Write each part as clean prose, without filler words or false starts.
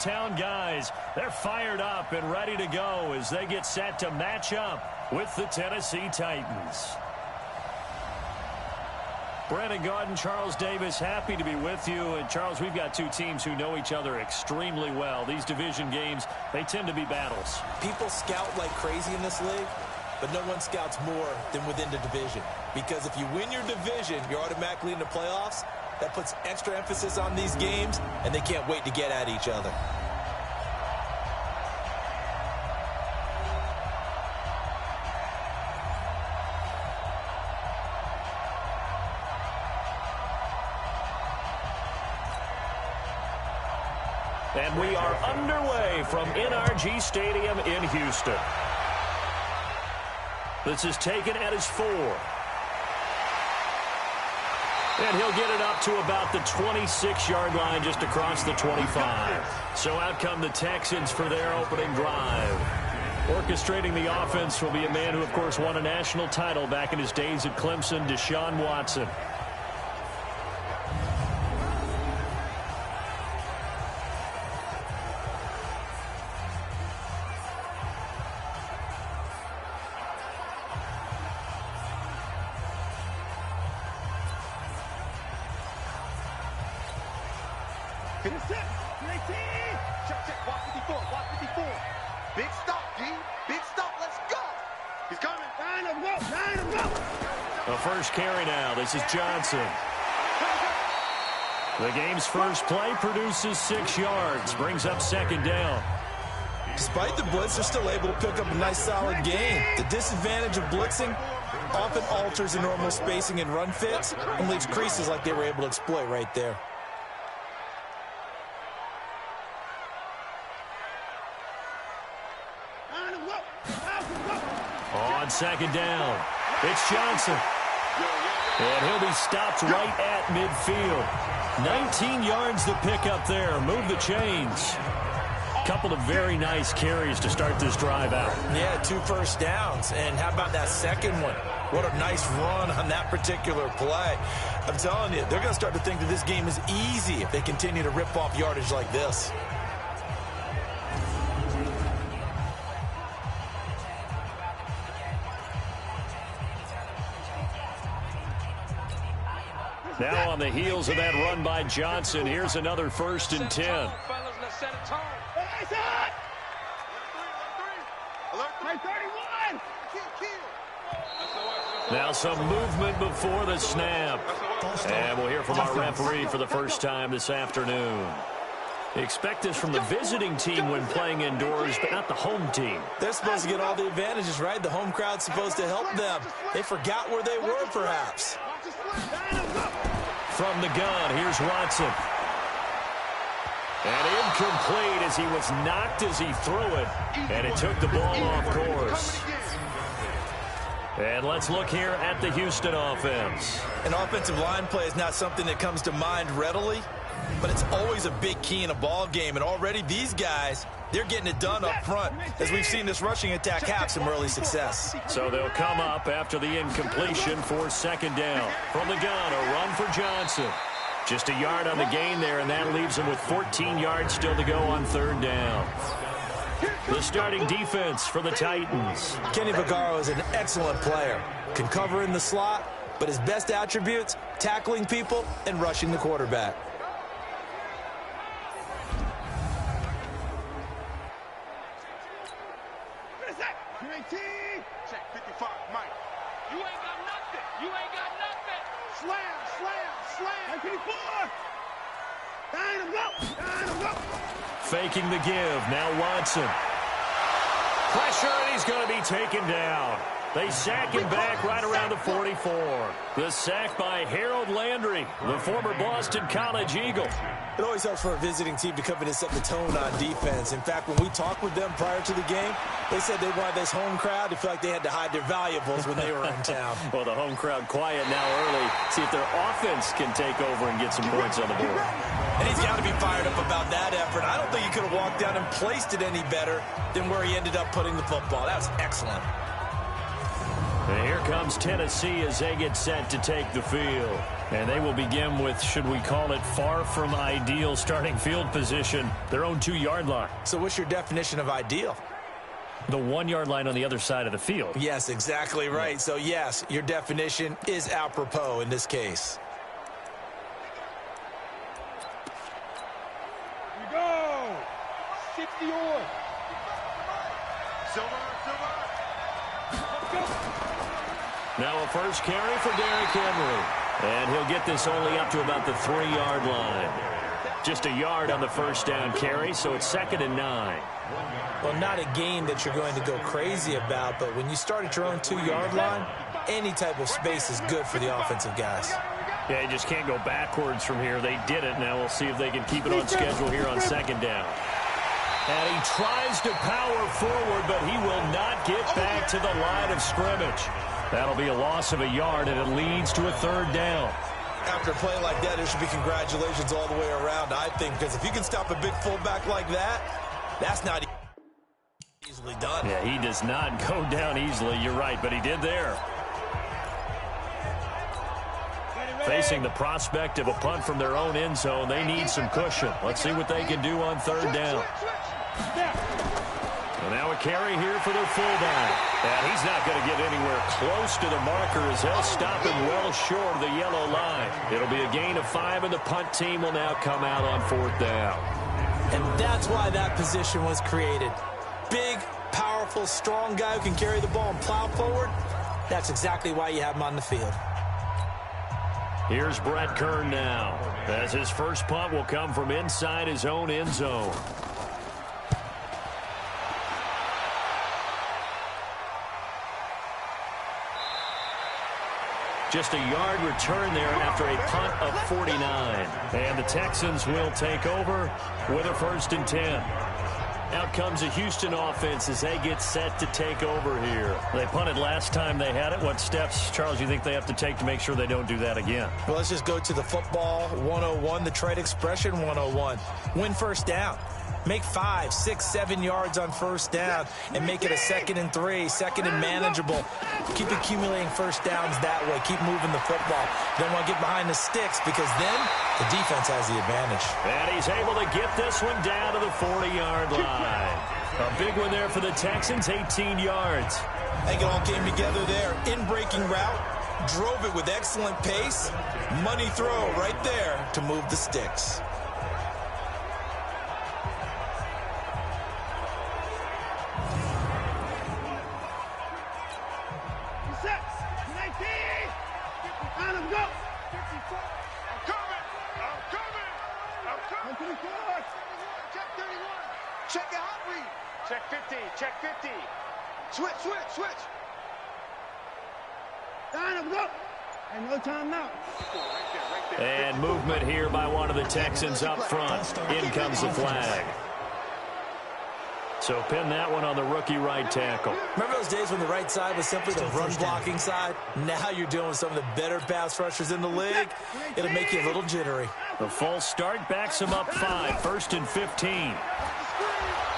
Town guys, they're fired up and ready to go as they get set to match up with the Tennessee Titans. Brandon Gaudin, Charles Davis, happy to be with you. And Charles, we've got two teams who know each other extremely well. These division games, they tend to be battles. People scout like crazy in this league, but no one scouts more than within the division. Because if you win your division, you're automatically in the playoffs. That puts extra emphasis on these games, and they can't wait to get at each other. And we are underway from NRG Stadium in Houston. This is taken at his 4. And he'll get it up to about the 26-yard line just across the 25. So out come the Texans for their opening drive. Orchestrating the offense will be a man who, of course, won a national title back in his days at Clemson, Deshaun Watson. First carry now. This is Johnson. The game's first play produces 6 yards. Brings up second down. Despite the blitz, they're still able to pick up a nice solid gain. The disadvantage of blitzing often alters the normal spacing and run fits and leaves creases like they were able to exploit right there. On second down, it's Johnson. And he'll be stopped right at midfield. 19 yards to pick up there. Move the chains. Couple of very nice carries to start this drive out. Yeah, 2 first downs. And how about that second one? What a nice run on that particular play. I'm telling you, they're going to start to think that this game is easy if they continue to rip off yardage like this. Now on the heels of that run by Johnson, here's another 1st and 10. Now some movement before the snap. And we'll hear from our referee for the first time this afternoon. Expect this from the visiting team when playing indoors, but not the home team. They're supposed to get all the advantages, right? The home crowd's supposed to help them. They forgot where they were, perhaps. From the gun, here's Watson. And incomplete as he was knocked as he threw it. And it took the ball off course. And let's look here at the Houston offense. An offensive line play is not something that comes to mind readily, but it's always a big key in a ball game. And already these guys, they're getting it done up front, as we've seen this rushing attack have some early success. So they'll come up after the incompletion for second down. From the gun, a run for Johnson. Just a yard on the gain there, and that leaves them with 14 yards still to go on 3rd down. The starting defense for the Titans. Kenny Vaccaro is an excellent player. Can cover in the slot, but his best attributes, tackling people and rushing the quarterback. Check 55, Mike. You ain't got nothing. You ain't got nothing. Slam, slam, slam. 54. Go. Faking the give. Now Watson. Pressure, and he's going to be taken down. They sack him back right around the 44. The sack by Harold Landry, the former Boston College Eagle. It always helps for a visiting team to come in and set the tone on defense. In fact, when we talked with them prior to the game, they said they wanted this home crowd to feel like they had to hide their valuables when they were in town. Well, the home crowd quiet now early. See if their offense can take over and get some points on the board. And he's got to be fired up about that effort. I don't think he could have walked down and placed it any better than where he ended up putting the football. That was excellent. And here comes Tennessee as they get set to take the field. And they will begin with, should we call it, far from ideal starting field position, their own 2-yard line. So what's your definition of ideal? The 1-yard line on the other side of the field. Yes, exactly right. So, yes, your definition is apropos in this case. Here we go. 60 on. Silver. Let's go. Now a first carry for Derrick Henry. And he'll get this only up to about the 3-yard line. Just a yard on the first down carry, so it's 2nd and 9. Well, not a game that you're going to go crazy about, but when you start at your own 2-yard line, any type of space is good for the offensive guys. Yeah, you just can't go backwards from here. They did it. Now we'll see if they can keep it on schedule here on 2nd down. And he tries to power forward, but he will not get back to the line of scrimmage. That'll be a loss of a yard, and it leads to a 3rd down. After a play like that, there should be congratulations all the way around, I think, because if you can stop a big fullback like that, that's not easily done. Yeah, he does not go down easily. You're right, but he did there. Facing the prospect of a punt from their own end zone, they need some cushion. Let's see what they can do on 3rd down. And now a carry here for their fullback. And he's not going to get anywhere close to the marker as they'll stop him well short of the yellow line. It'll be a gain of 5, and the punt team will now come out on 4th down. And that's why that position was created. Big, powerful, strong guy who can carry the ball and plow forward. That's exactly why you have him on the field. Here's Brett Kern now, as his first punt will come from inside his own end zone. Just a yard return there after a punt of 49. And the Texans will take over with a 1st and 10. Out comes the Houston offense as they get set to take over here. They punted last time they had it. What steps, Charles, do you think they have to take to make sure they don't do that again? Well, let's just go to the football 101, the trade expression 101. Win 1st down. Make 5, 6, 7 yards on 1st down and make it a 2nd and 3, 2nd and manageable. Keep accumulating 1st downs that way. Keep moving the football. Don't want to get behind the sticks because then the defense has the advantage. And he's able to get this one down to the 40-yard line. A big one there for the Texans, 18 yards. I think it all came together there. In-breaking route, drove it with excellent pace. Money throw right there to move the sticks. Check the hot read. Check 50. Check 50. Switch. Time up. And no time now. Right there. And movement here by one of the Texans up front. In comes the flag. So pin that one on the rookie right tackle. Remember those days when the right side was simply the run-blocking side? Now you're dealing with some of the better pass rushers in the league. It'll make you a little jittery. The false start backs him up 5, 1st and 15.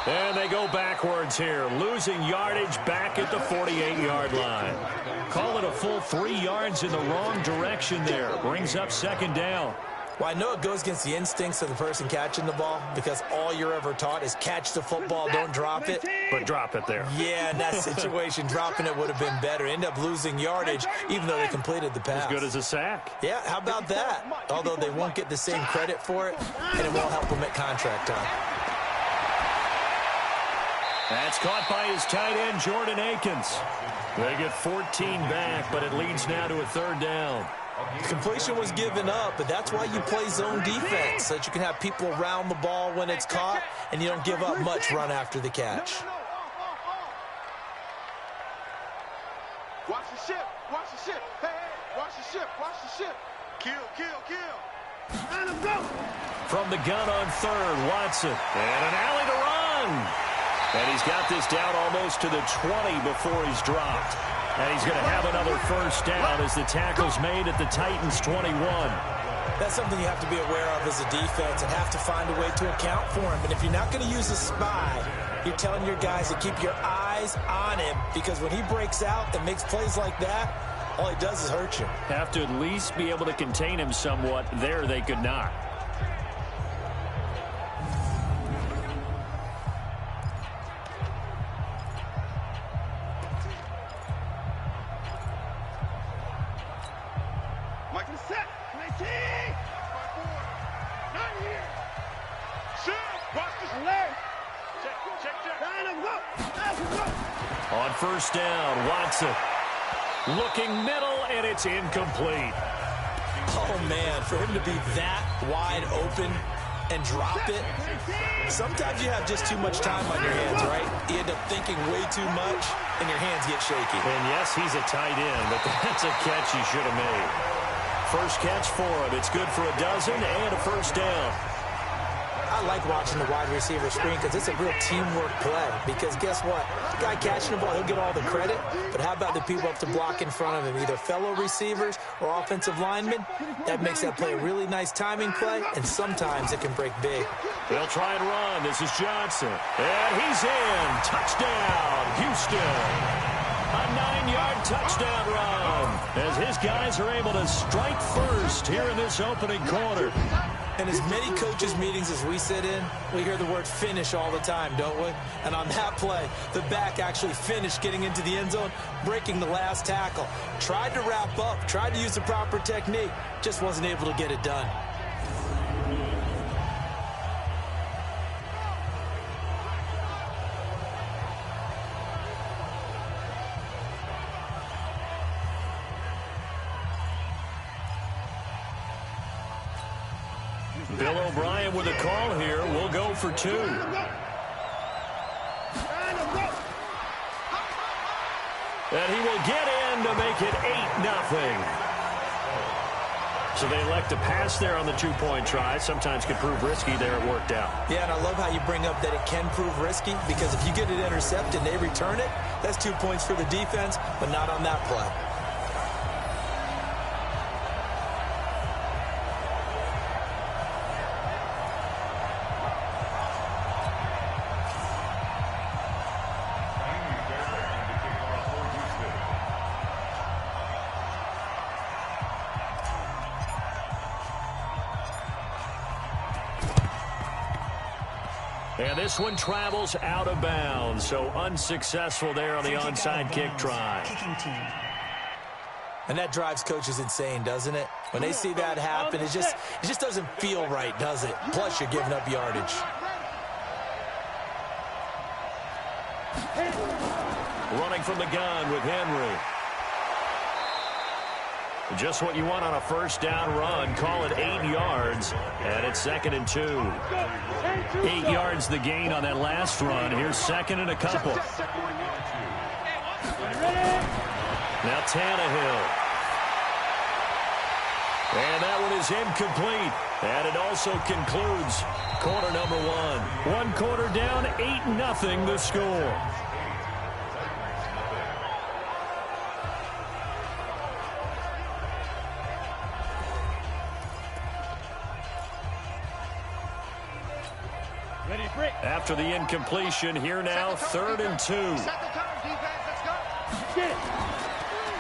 And they go backwards here, losing yardage back at the 48-yard line. Call it a full 3 yards in the wrong direction there. Brings up 2nd down. Well, I know it goes against the instincts of the person catching the ball because all you're ever taught is catch the football, don't drop it. But drop it there. Yeah, in that situation, dropping it would have been better. End up losing yardage, even though they completed the pass. As good as a sack. Yeah, how about that? Although they won't get the same credit for it, and it won't help them at contract time. That's caught by his tight end, Jordan Akins. They get 14 back, but it leads now to a 3rd down. Completion was given up, but that's why you play zone defense, so that you can have people around the ball when it's caught, and you don't give up much run after the catch. Watch the ship. Hey, watch the ship. Kill. From the gun on 3rd, Watson. And an alley to run. And he's got this down almost to the 20 before he's dropped. And he's going to have another 1st down as the tackle's made at the Titans' 21. That's something you have to be aware of as a defense and have to find a way to account for him. And if you're not going to use a spy, you're telling your guys to keep your eye eyes on him, because when he breaks out and makes plays like that, all he does is hurt you. Have to at least be able to contain him somewhat. There they could not. Michael set. 19. Not here. Shoot. Watch this. Alert. Check. On first down, Watson. Looking middle, and it's incomplete. Oh, man, for him to be that wide open and drop it, sometimes you have just too much time on your hands, right? You end up thinking way too much, and your hands get shaky. And yes, he's a tight end, but that's a catch he should have made. First catch for him. It's good for a dozen and a first down. I like watching the wide receiver screen because it's a real teamwork play. Because guess what? The guy catching the ball, he'll get all the credit. But how about the people up to block in front of him, either fellow receivers or offensive linemen? That makes that play a really nice timing play, and sometimes it can break big. They'll try and run. This is Johnson. And he's in. Touchdown, Houston. A 9-yard touchdown run as his guys are able to strike first here in this opening quarter. And as many coaches' meetings as we sit in, we hear the word finish all the time, don't we? And on that play, the back actually finished getting into the end zone, breaking the last tackle. Tried to wrap up, tried to use the proper technique, just wasn't able to get it done. Bill O'Brien with a call here. We'll go for two. And he will get in to make it 8-0. So they elect to pass there on the two-point try. Sometimes can prove risky. There it worked out. Yeah, and I love how you bring up that it can prove risky, because if you get it intercepted and they return it, that's 2 points for the defense, but not on that play. And this one travels out of bounds, so unsuccessful there on the onside kick try. And that drives coaches insane, doesn't it? When they see that happen, it just doesn't feel right, does it? Plus, you're giving up yardage. Running from the gun with Henry. Just what you want on a first down run. Call it 8 yards, and it's 2nd and 2. 8 yards the gain on that last run. Here's 2nd and a couple. Now Tannehill. And that one is incomplete. And it also concludes quarter number 1. One quarter down, 8-0 the score. After the incompletion, here now, 3rd and 2.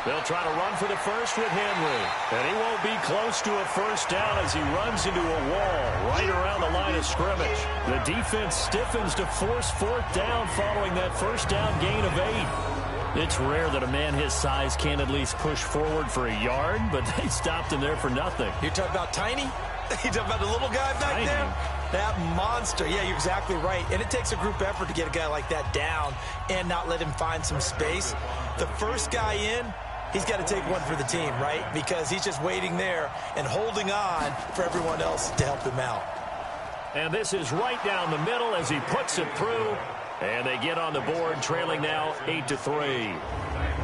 They'll try to run for the first with Henry. And he won't be close to a first down as he runs into a wall right around the line of scrimmage. The defense stiffens to force 4th down following that first down gain of 8. It's rare that a man his size can't at least push forward for a yard, but they stopped him there for nothing. You're talking about Tiny? You're talking about the little guy back there? That monster. Yeah, you're exactly right. And it takes a group effort to get a guy like that down and not let him find some space. The first guy in, he's got to take one for the team, right? Because he's just waiting there and holding on for everyone else to help him out. And this is right down the middle as he puts it through. And they get on the board, trailing now 8-3.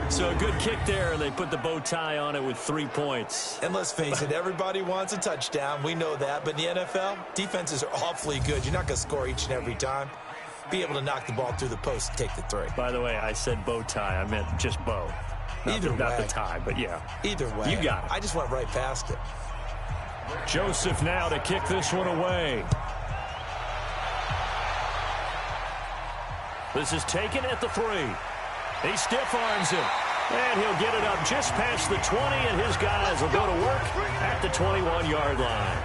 So a good kick there, and they put the bow tie on it with 3 points. And let's face it, everybody wants a touchdown. We know that. But in the NFL, defenses are awfully good. You're not going to score each and every time. Be able to knock the ball through the post and take the 3. By the way, I said bow tie. I meant just bow. Not the tie, but yeah. Either way. You got it. I just went right past it. Joseph now to kick this one away. This is taken at the 3. He stiff arms him. And he'll get it up just past the 20, and his guys will go to work at the 21-yard line.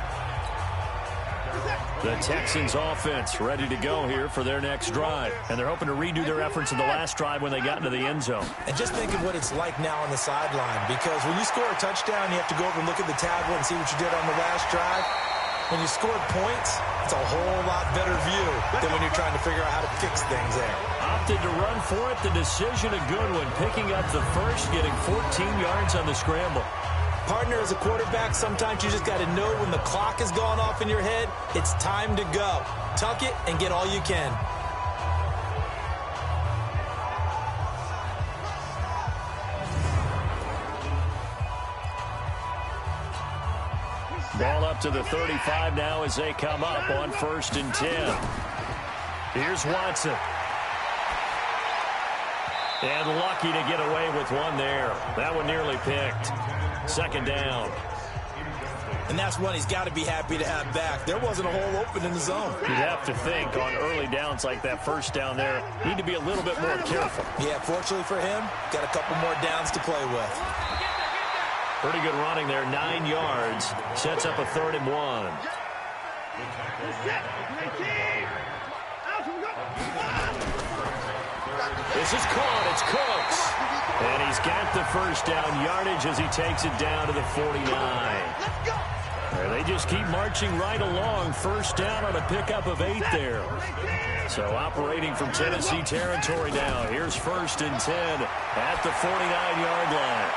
The Texans offense ready to go here for their next drive. And they're hoping to redo their efforts in the last drive when they got into the end zone. And just think of what it's like now on the sideline, because when you score a touchdown, you have to go over and look at the tablet and see what you did on the last drive. When you scored points, it's a whole lot better view than when you're trying to figure out how to fix things there. Opted to run for it. The decision a good one. Picking up the first, getting 14 yards on the scramble. Partner, as a quarterback, sometimes you just got to know when the clock has gone off in your head, it's time to go. Tuck it and get all you can. Ball up to the 35 now as they come up on 1st and 10. Here's Watson. And lucky to get away with one there. That one nearly picked. 2nd down. And that's one he's got to be happy to have back. There wasn't a hole open in the zone. You'd have to think on early downs like that 1st down there, need to be a little bit more careful. Yeah, fortunately for him, got a couple more downs to play with. Pretty good running there, 9 yards. Sets up a 3rd and 1. This is caught. It's Cooks. And he's got the 1st down yardage as he takes it down to the 49. They just keep marching right along. 1st down on a pickup of 8 there. So operating from Tennessee territory now. Here's 1st and 10 at the 49-yard line.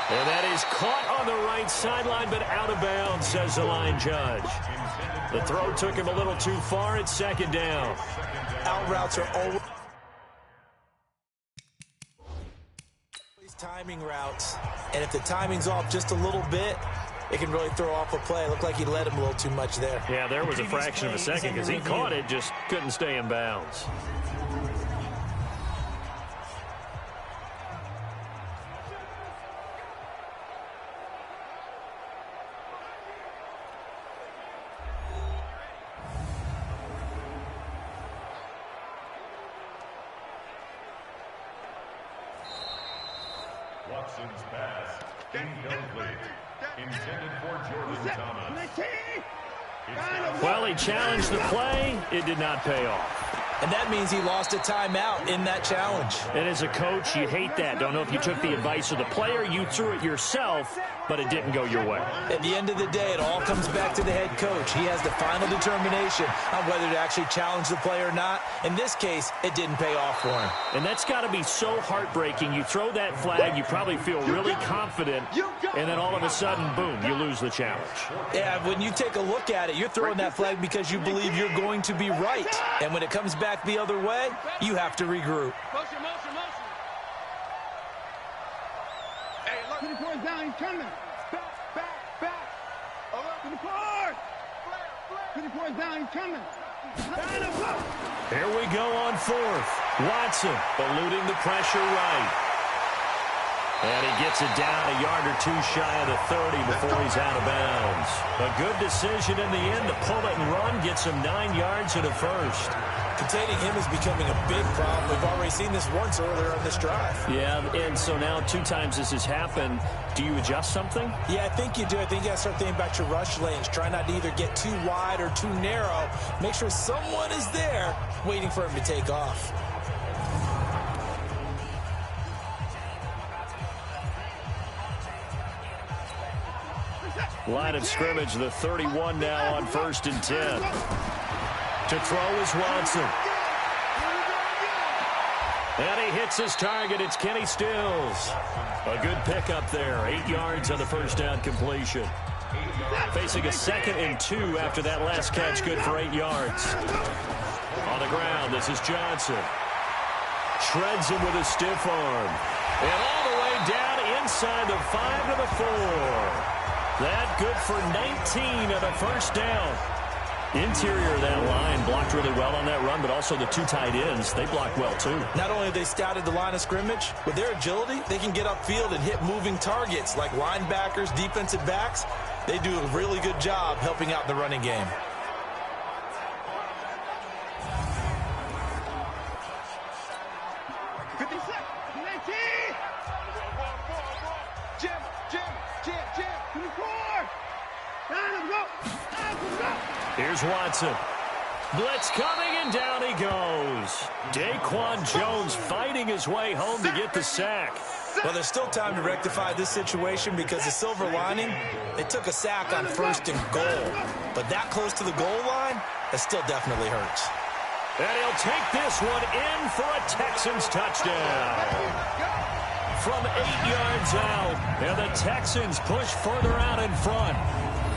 And that is caught on the right sideline, but out of bounds, says the line judge. The throw took him a little too far. It's 2nd down. Out routes are always timing routes, and if the timing's off just a little bit, it can really throw off a play. It looked like he led him a little too much there. Yeah, there was a fraction of a second because he caught it, just couldn't stay in bounds. Watson's pass, incomplete. Intended for Jordan Thomas. Well, he challenged the play. It did not pay off. And that means he lost a timeout in that challenge. And as a coach, you hate that. Don't know if you took the advice of the player. You threw it yourself, but it didn't go your way. At the end of the day, it all comes back to the head coach. He has the final determination on whether to actually challenge the play or not. In this case, it didn't pay off for him. And that's got to be so heartbreaking. You throw that flag, you probably feel really confident, and then all of a sudden, boom, you lose the challenge. Yeah, when you take a look at it, you're throwing that flag because you believe you're going to be right. And when it comes back the other way, you have to regroup. Motion. Hey, look. 24's down, he's coming. Back. To the court. 24's down, he's coming. Here we go on 4th. Watson eluding the pressure right. And he gets it down a yard or 2 shy of the 30 before he's out of bounds. A good decision in the end to pull it and run, gets him 9 yards and a 1st. Containing him is becoming a big problem. We've already seen this once earlier on this drive. Yeah, and so now 2 times this has happened. Do you adjust something? Yeah, I think you do. I think you got to start thinking about your rush lanes. Try not to either get too wide or too narrow. Make sure someone is there waiting for him to take off. Line of scrimmage, the 31 now on 1st and 10. To throw is Watson. And he hits his target. It's Kenny Stills. A good pickup there. 8 yards on the 1st down completion. Facing a 2nd and 2 after that last catch. Good for 8 yards. On the ground, this is Johnson. Shreds him with a stiff arm. And all the way down inside the 5 to the 4. That good for 19 on the 1st down. Interior of that line blocked really well on that run, but also the 2 tight ends, they blocked well too. Not only have they scouted the line of scrimmage, with their agility, they can get upfield and hit moving targets like linebackers, defensive backs. They do a really good job helping out the running game. Here's Watson. Blitz coming, and down he goes. Daquan Jones fighting his way home to get the sack. Well, there's still time to rectify this situation because the silver lining, they took a sack on 1st and goal. But that close to the goal line, that still definitely hurts. And he'll take this one in for a Texans touchdown. From 8 yards out, and the Texans push further out in front.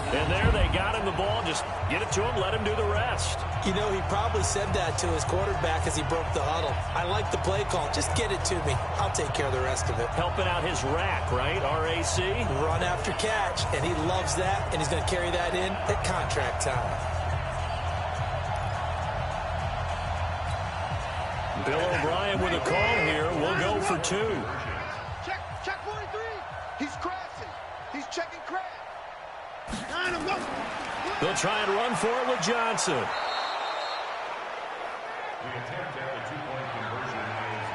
And there they got him the ball. Just get it to him, let him do the rest. You know, he probably said that to his quarterback as he broke the huddle. I like the play call. Just get it to me. I'll take care of the rest of it. Helping out his rack, right? RAC? Run after catch, and he loves that, and he's going to carry that in at contract time. Bill O'Brien with a call here. We'll go for 2. Check 43. He's crashing. He's checking crash. They'll try and run for it with Johnson.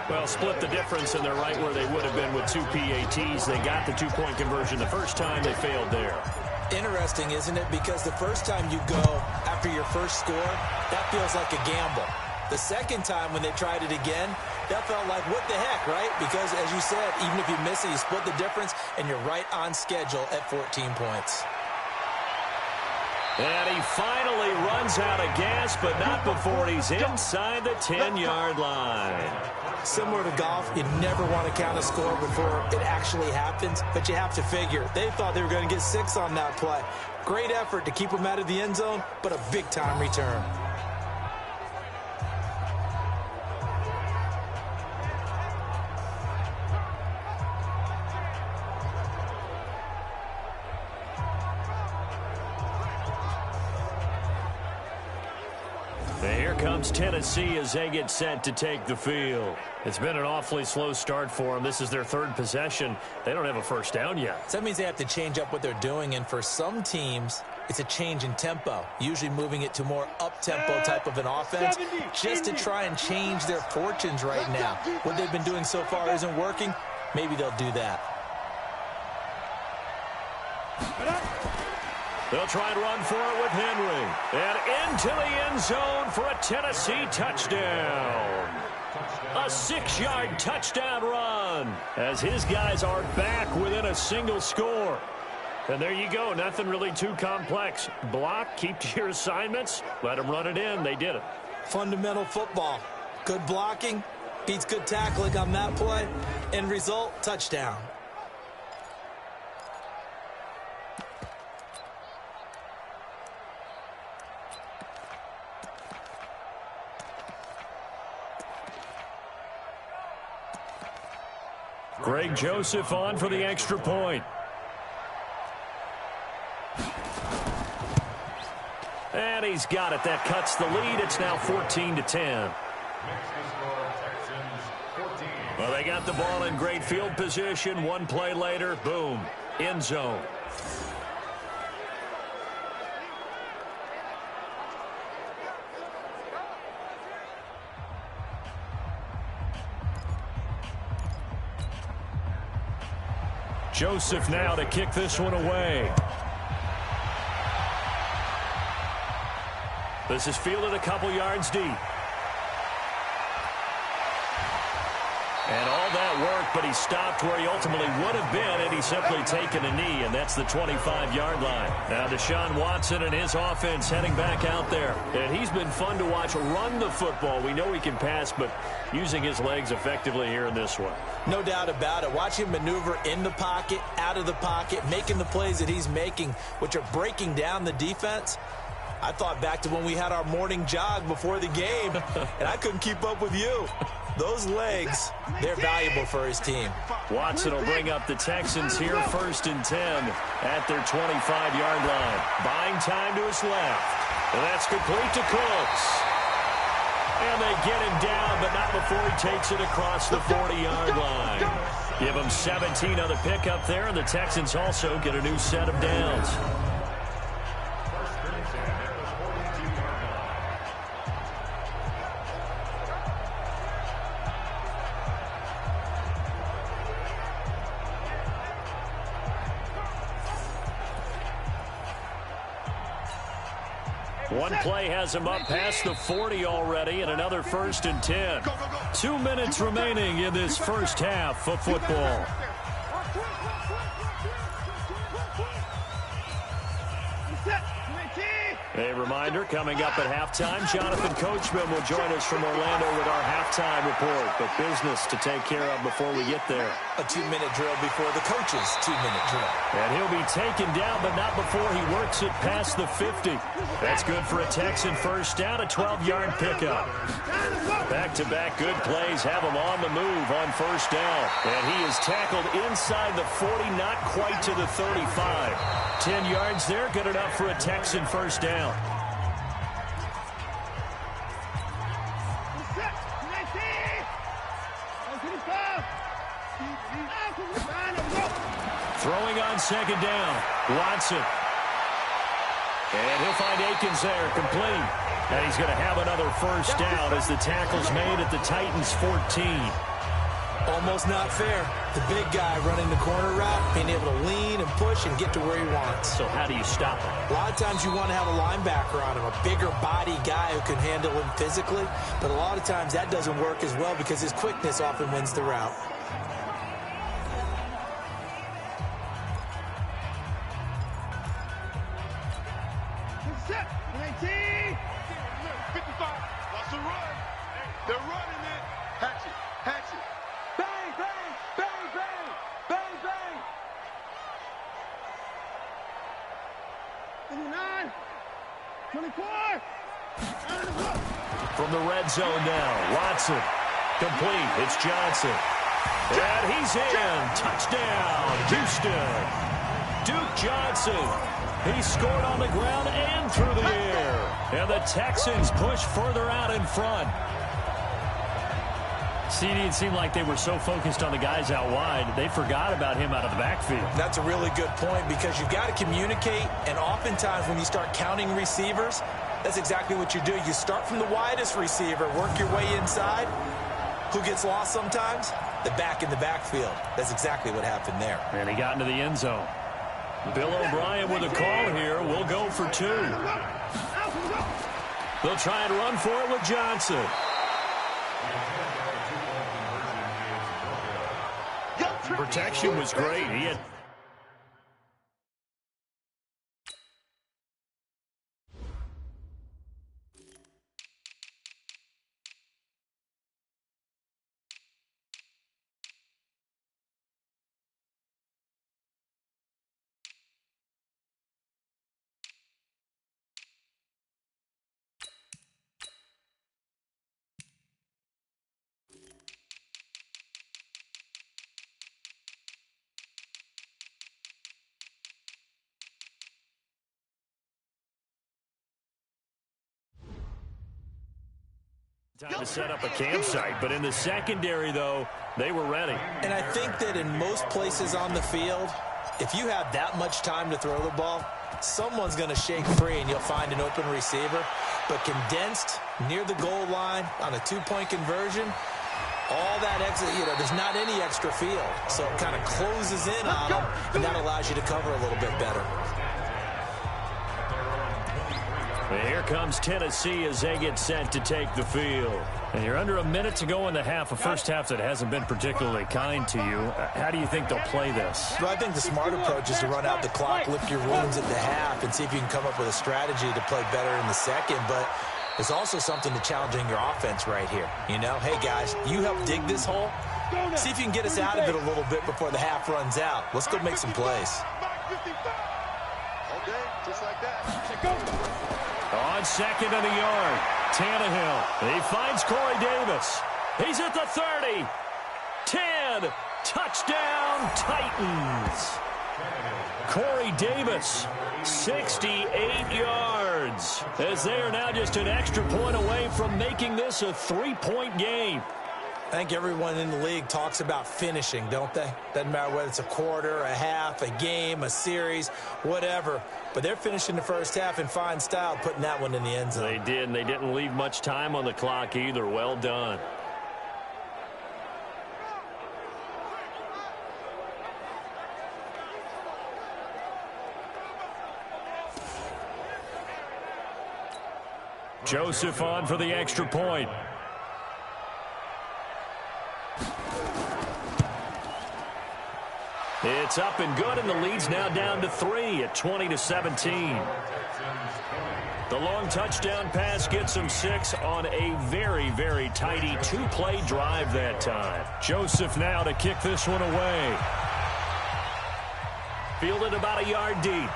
Well, split the difference, and they're right where they would have been with 2 PATs. They got the 2-point conversion the first time. They failed there. Interesting, isn't it? Because the first time you go after your first score, that feels like a gamble. The second time when they tried it again, that felt like, what the heck, right? Because, as you said, even if you miss it, you split the difference, and you're right on schedule at 14 points. And he finally runs out of gas, but not before he's inside the 10-yard line. Similar to golf, you never want to count a score before it actually happens, but you have to figure. They thought they were going to get 6 on that play. Great effort to keep them out of the end zone, but a big-time return. Here comes Tennessee as they get set to take the field. It's been an awfully slow start for them. This is their 3rd possession. They don't have a first down yet. So that means they have to change up what they're doing, and for some teams, it's a change in tempo, usually moving it to more up-tempo type of an offense just to try and change their fortunes right now. What they've been doing so far isn't working. Maybe they'll do that. They'll try and run for it with Henry. And into the end zone for a Tennessee touchdown. A 6-yard touchdown run as his guys are back within a single score. And there you go. Nothing really too complex. Block, keep to your assignments, let them run it in. They did it. Fundamental football. Good blocking beats good tackling on that play. End result, touchdown. Greg Joseph on for the extra point. And he's got it. That cuts the lead. It's now 14-10. Well, they got the ball in great field position. One play later, boom, end zone. Joseph now to kick this one away. This is fielded a couple yards deep. And all that work, but he stopped where he ultimately would have been had he simply taken a knee, and that's the 25-yard line. Now Deshaun Watson and his offense heading back out there. And he's been fun to watch run the football. We know he can pass, but using his legs effectively here in this one. No doubt about it. Watch him maneuver in the pocket, out of the pocket, making the plays that he's making, which are breaking down the defense. I thought back to when we had our morning jog before the game, and I couldn't keep up with you. Those legs, they're valuable for his team. Watson will bring up the Texans here, 1st and 10 at their 25-yard line. Buying time to his left. And that's complete to Cooks. And they get him down, but not before he takes it across the 40-yard line. Give him 17 on the pickup there, and the Texans also get a new set of downs. One play has him up past the 40 already, and another 1st and 10. 2 minutes remaining in this first half of football. A reminder, coming up at halftime, Jonathan Coachman will join us from Orlando with our halftime report. But business to take care of before we get there. A 2-minute drill before the coach's 2-minute drill. And he'll be taken down, but not before he works it past the 50. That's good for a Texan first down, a 12-yard pickup. Back-to-back good plays have him on the move on first down. And he is tackled inside the 40, not quite to the 35. 10 yards there, good enough for a Texan first down. Throwing on second down. Watson. And he'll find Akins there, complete. And he's going to have another first down as the tackle's made at the Titans' 14. Almost not fair. The big guy running the corner route, being able to lean and push and get to where he wants. So how do you stop him? A lot of times you want to have a linebacker on him, a bigger body guy who can handle him physically. But a lot of times that doesn't work as well because his quickness often wins the route. From the red zone now, Watson. Complete, it's Johnson. And he's in. Touchdown, Houston. Duke Johnson. He scored on the ground and through the air. And the Texans push further out in front. CD, it seemed like they were so focused on the guys out wide, they forgot about him out of the backfield. That's a really good point because you've got to communicate, and oftentimes when you start counting receivers, that's exactly what you do. You start from the widest receiver, work your way inside. Who gets lost sometimes? The back in the backfield. That's exactly what happened there. And he got into the end zone. Bill O'Brien with a call here. We'll go for 2. They'll try and run for it with Johnson. Protection was great. He had time to set up a campsite, but in the secondary, though, they were ready. And I think that in most places on the field, if you have that much time to throw the ball, someone's going to shake free and you'll find an open receiver. But condensed near the goal line on a 2-point conversion, all that extra, there's not any extra field. So it kind of closes in on them, and that allows you to cover a little bit better. And here comes Tennessee as they get set to take the field. And you're under a minute to go in the half, a first half that hasn't been particularly kind to you. How do you think they'll play this? Well, I think the smart approach is to run out the clock, lick your wounds at the half, and see if you can come up with a strategy to play better in the second. But there's also something to challenging your offense right here. Hey, guys, you help dig this hole. See if you can get us out of it a little bit before the half runs out. Let's go make some plays. Okay, just like that. On second and a yard, Tannehill. He finds Corey Davis. He's at the 30. 10. Touchdown, Titans. Corey Davis, 68 yards. As they are now just an extra point away from making this a 3-point game. I think everyone in the league talks about finishing, don't they? Doesn't matter whether it's a quarter, a half, a game, a series, whatever. But they're finishing the first half in fine style, putting that one in the end zone. They did, and they didn't leave much time on the clock either. Well done. Joseph on for the extra point. It's up and good, and the lead's now down to 3 at 20-17. The long touchdown pass gets him 6 on a very, very tidy 2-play drive that time. Joseph now to kick this one away. Fielded about a yard deep.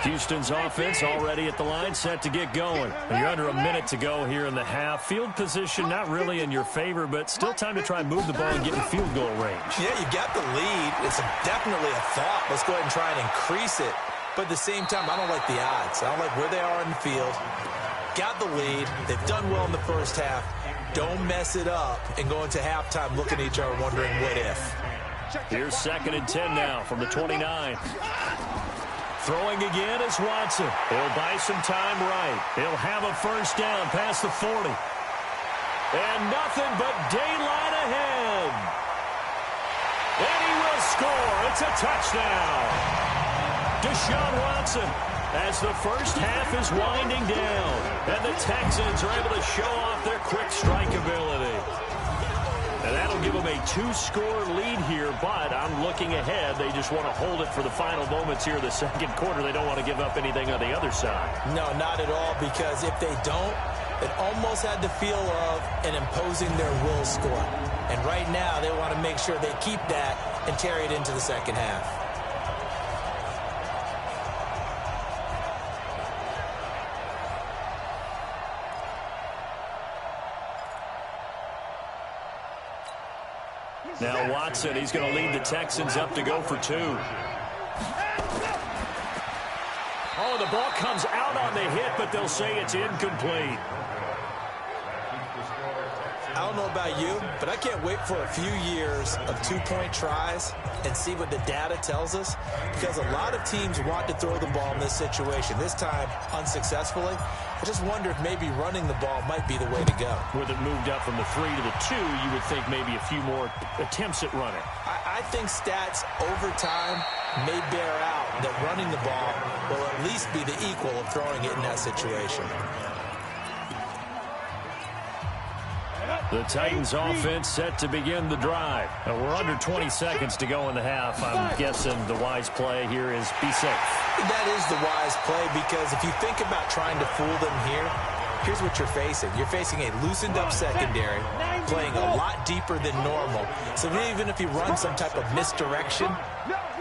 Houston's offense already at the line, set to get going. You're under a minute to go here in the half. Field position not really in your favor, but still time to try and move the ball and get in field goal range. Yeah, you got the lead. It's definitely a thought. Let's go ahead and try and increase it. But at the same time, I don't like the odds. I don't like where they are in the field. Got the lead. They've done well in the first half. Don't mess it up and go into halftime looking at each other wondering what if. Here's 2nd and 10 now from the 29. Throwing again is Watson. He'll buy some time right. He'll have a first down past the 40. And nothing but daylight ahead. And he will score. It's a touchdown. Deshaun Watson, as the first half is winding down. And the Texans are able to show off their quick strike ability. And that'll give them a 2-score lead here, but I'm looking ahead. They just want to hold it for the final moments here of the second quarter. They don't want to give up anything on the other side. No, not at all, because if they don't, it almost had the feel of an imposing their will score. And right now, they want to make sure they keep that and carry it into the second half. Now Watson, he's going to lead the Texans up to go for 2. Oh, the ball comes out on the hit, but they'll say it's incomplete. I don't know about you, but I can't wait for a few years of 2-point tries and see what the data tells us, because a lot of teams want to throw the ball in this situation, this time unsuccessfully. I just wonder if maybe running the ball might be the way to go. With it moved up from the 3 to the 2, you would think maybe a few more attempts at running. I think stats over time may bear out that running the ball will at least be the equal of throwing it in that situation. The Titans offense set to begin the drive. And we're under 20 seconds to go in the half. I'm guessing the wise play here is be safe. That is the wise play, because if you think about trying to fool them here, here's what you're facing. You're facing a loosened up secondary, playing a lot deeper than normal. So even if you run some type of misdirection,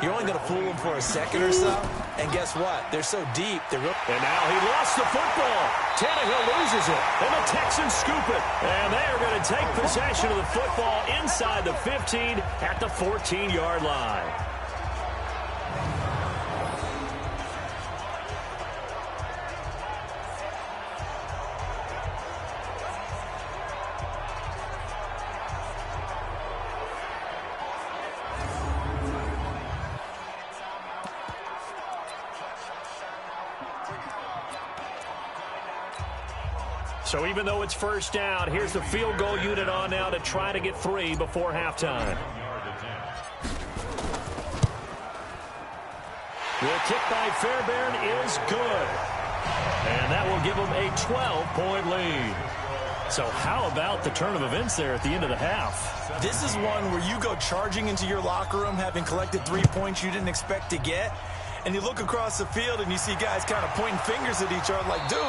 you're only going to fool them for a second or so. And guess what? They're so deep. And now he lost the football. Tannehill loses it. And the Texans scoop it. And they are going to take possession of the football inside the 15 at the 14-yard line. So even though it's first down, here's the field goal unit on now to try to get 3 before halftime. The kick by Fairbairn is good. And that will give them a 12-point lead. So how about the turn of events there at the end of the half? This is one where you go charging into your locker room having collected 3 points you didn't expect to get. And you look across the field and you see guys kind of pointing fingers at each other like, dude,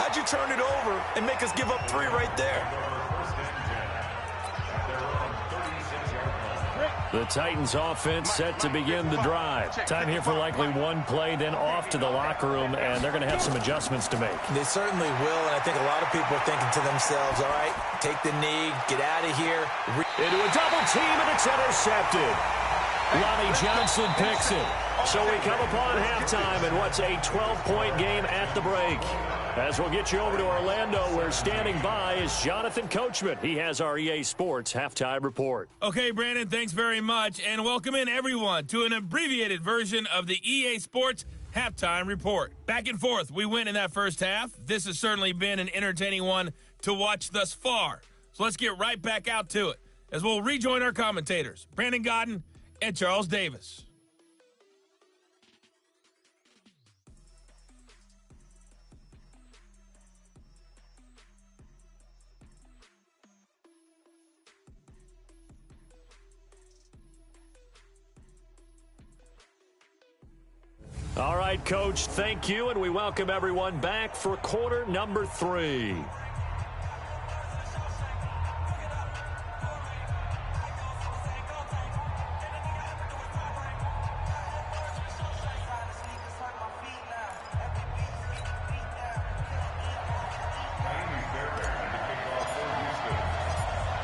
how'd you turn it over and make us give up 3 right there? The Titans offense set to begin the drive. Time here for likely one play, then off to the locker room, and they're going to have some adjustments to make. They certainly will, and I think a lot of people are thinking to themselves, all right, take the knee, get out of here. Into a double team, and it's intercepted. Lonnie Johnson picks it. So we come upon halftime, and what's a 12-point game at the break. As we'll get you over to Orlando, where standing by is Jonathan Coachman. He has our EA Sports halftime report. Okay, Brandon, thanks very much, and welcome in everyone to an abbreviated version of the EA Sports halftime report. Back and forth, we win in that first half. This has certainly been an entertaining one to watch thus far. So let's get right back out to it as we'll rejoin our commentators, Brandon Godden and Charles Davis. All right, Coach, thank you, and we welcome everyone back for quarter number 3.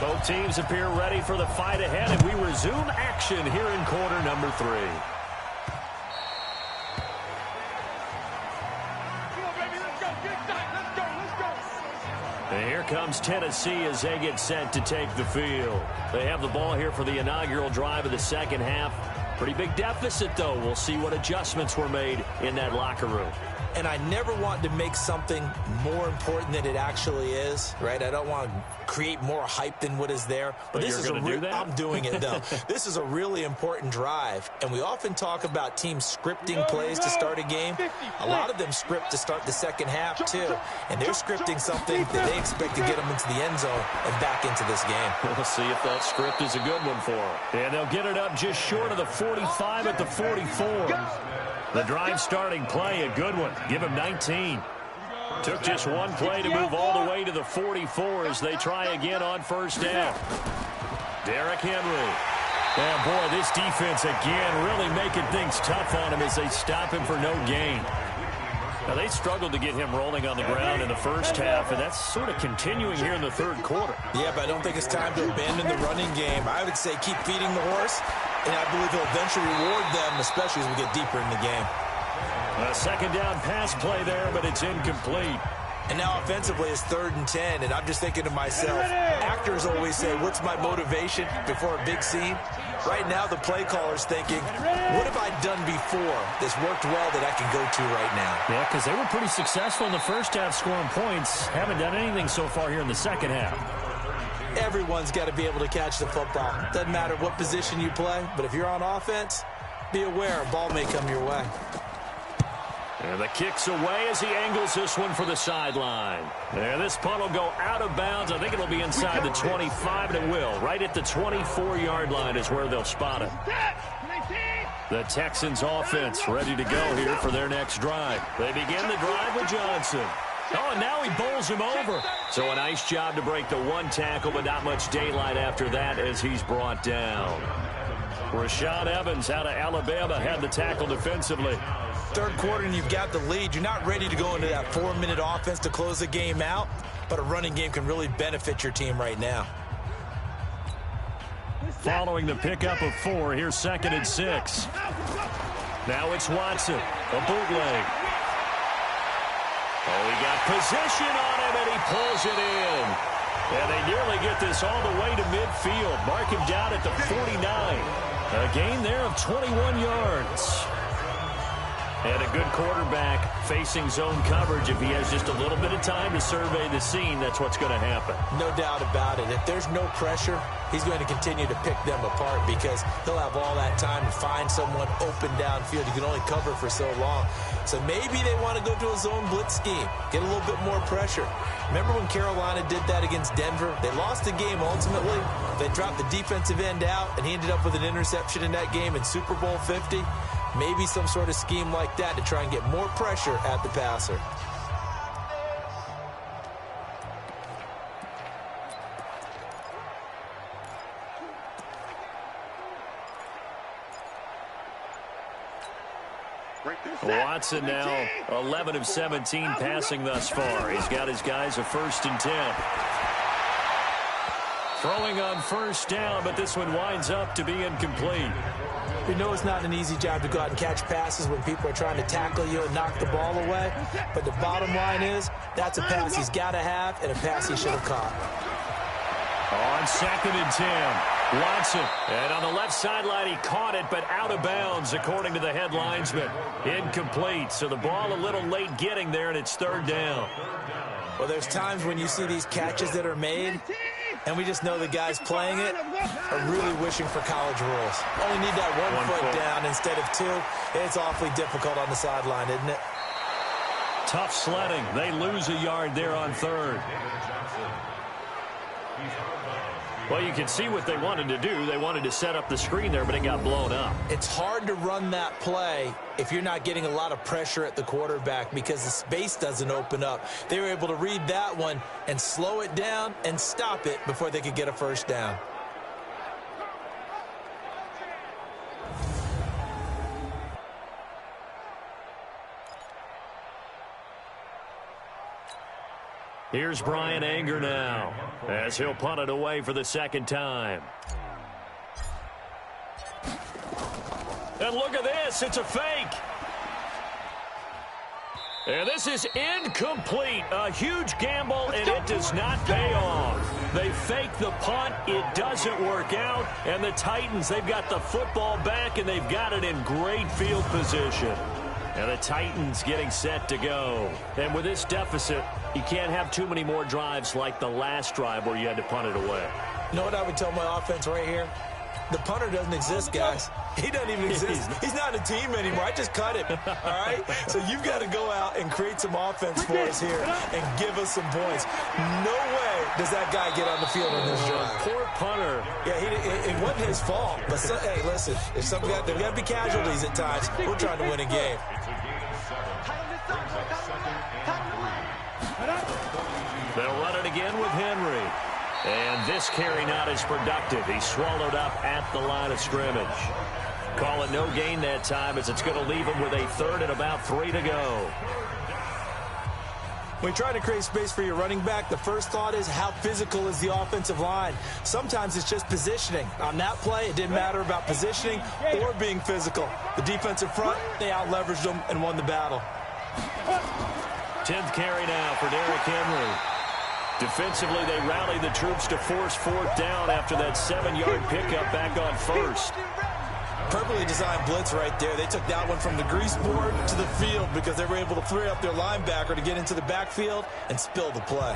Both teams appear ready for the fight ahead, and we resume action here in quarter number 3. And here comes Tennessee as they get set to take the field. They have the ball here for the inaugural drive of the second half. Pretty big deficit, though. We'll see what adjustments were made in that locker room. And I never want to make something more important than it actually is, right? I don't want to create more hype than what is there. But this is I'm doing it, though. This is a really important drive. And we often talk about teams scripting plays to start a game. A lot of them script to start the second half, too. And they're scripting something that they expect to get them into the end zone and back into this game. We'll see if that script is a good one for them. And they'll get it up just short of the 45 at the 44. The drive starting play, a good one. Give him 19. Took just one play to move all the way to the 44 as they try again on first down. Derrick Henry. And boy, this defense again really making things tough on him as they stop him for no gain. Now, they struggled to get him rolling on the ground in the first half, and that's sort of continuing here in the third quarter. Yeah, but I don't think it's time to abandon the running game. I would say keep feeding the horse, and I believe he'll eventually reward them, especially as we get deeper in the game. A second down pass play there, but it's incomplete. And now offensively it's 3rd and 10, and I'm just thinking to myself, actors always say, what's my motivation before a big scene? Right now the play caller's thinking, what have I done before that's worked well that I can go to right now? Yeah, because they were pretty successful in the first half scoring points. Haven't done anything so far here in the second half. Everyone's got to be able to catch the football. Doesn't matter what position you play, but if you're on offense, be aware a ball may come your way. And the kick's away as he angles this one for the sideline. And this punt will go out of bounds. I think it'll be inside the 25, and it will. Right at the 24-yard line is where they'll spot it. The Texans offense ready to go here for their next drive. They begin the drive with Johnson. Oh, and now he bowls him over. So a nice job to break the one tackle, but not much daylight after that as he's brought down. Rashad Evans out of Alabama had the tackle defensively. Third quarter and you've got the lead. You're not ready to go into that 4-minute offense to close the game out, but a running game can really benefit your team right now. Following the pickup of 4, here's 2nd and 6. Now it's Watson, a bootleg. Oh, he got position on him, and he pulls it in. And they nearly get this all the way to midfield. Mark him down at the 49. A gain there of 21 yards. And a good quarterback facing zone coverage. If he has just a little bit of time to survey the scene, that's what's going to happen. No doubt about it. If there's no pressure, he's going to continue to pick them apart because he'll have all that time to find someone open downfield. You can only cover for so long. So maybe they want to go to a zone blitz scheme, get a little bit more pressure. Remember when Carolina did that against Denver? They lost the game ultimately. They dropped the defensive end out, and he ended up with an interception in that game in Super Bowl 50. Maybe some sort of scheme like that to try and get more pressure at the passer. Watson now 11 of 17 passing thus far. He's got his guys a 1st and 10. Throwing on first down, but this one winds up to be incomplete. We know it's not an easy job to go out and catch passes when people are trying to tackle you and knock the ball away. But the bottom line is, that's a pass he's got to have and a pass he should have caught. On 2nd and 10, Watson. And on the left sideline, he caught it, but out of bounds, according to the head linesman. Incomplete. So the ball a little late getting there, and it's 3rd down. Well, there's times when you see these catches that are made, And we just know the guys playing it are really wishing for college rules. Only need that one foot down instead of two. It's awfully difficult on the sideline, isn't it? Tough sledding. They lose a yard there on third. Well, you can see what they wanted to do. They wanted to set up the screen there, but it got blown up. It's hard to run that play if you're not getting a lot of pressure at the quarterback because the space doesn't open up. They were able to read that one and slow it down and stop it before they could get a first down. Here's Brian Anger now as he'll punt it away for the second time. And look at this. It's a fake. And this is incomplete. A huge gamble, and it does not pay off. They fake the punt. It doesn't work out. And the Titans, they've got the football back, and they've got it in great field position. And the Titans getting set to go. And with this deficit, you can't have too many more drives like the last drive where you had to punt it away. You know what I would tell my offense right here? The punter doesn't exist, guys. He doesn't even exist. He's not a team anymore. I just cut him, all right? So you've got to go out and create some offense for us here and give us some points. No way does that guy get on the field in this drive. Poor punter. Yeah, it wasn't his fault. But, hey, listen, if there's got to be casualties at times. We're trying to win a game. They'll run it again with Henry. And this carry not as productive. He's swallowed up at the line of scrimmage. Call it no gain that time as it's going to leave him with a third and about 3 to go. When you try to create space for your running back, the first thought is how physical is the offensive line. Sometimes it's just positioning. On that play, it didn't matter about positioning or being physical. The defensive front, they out-leveraged them and won the battle. 10th carry now for Derrick Henry. Defensively, they rally the troops to force fourth down after that 7-yard pickup back on first. Perfectly designed blitz right there. They took that one from the grease board to the field because they were able to free up their linebacker to get into the backfield and spill the play.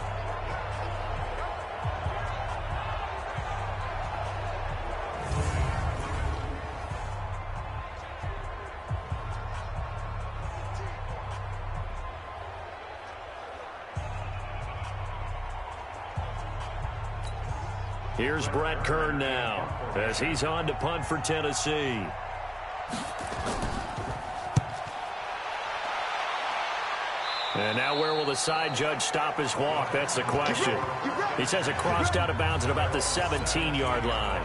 Here's Brett Kern now as he's on to punt for Tennessee. And now where will the side judge stop his walk? That's the question. He says it crossed out of bounds at about the 17-yard line.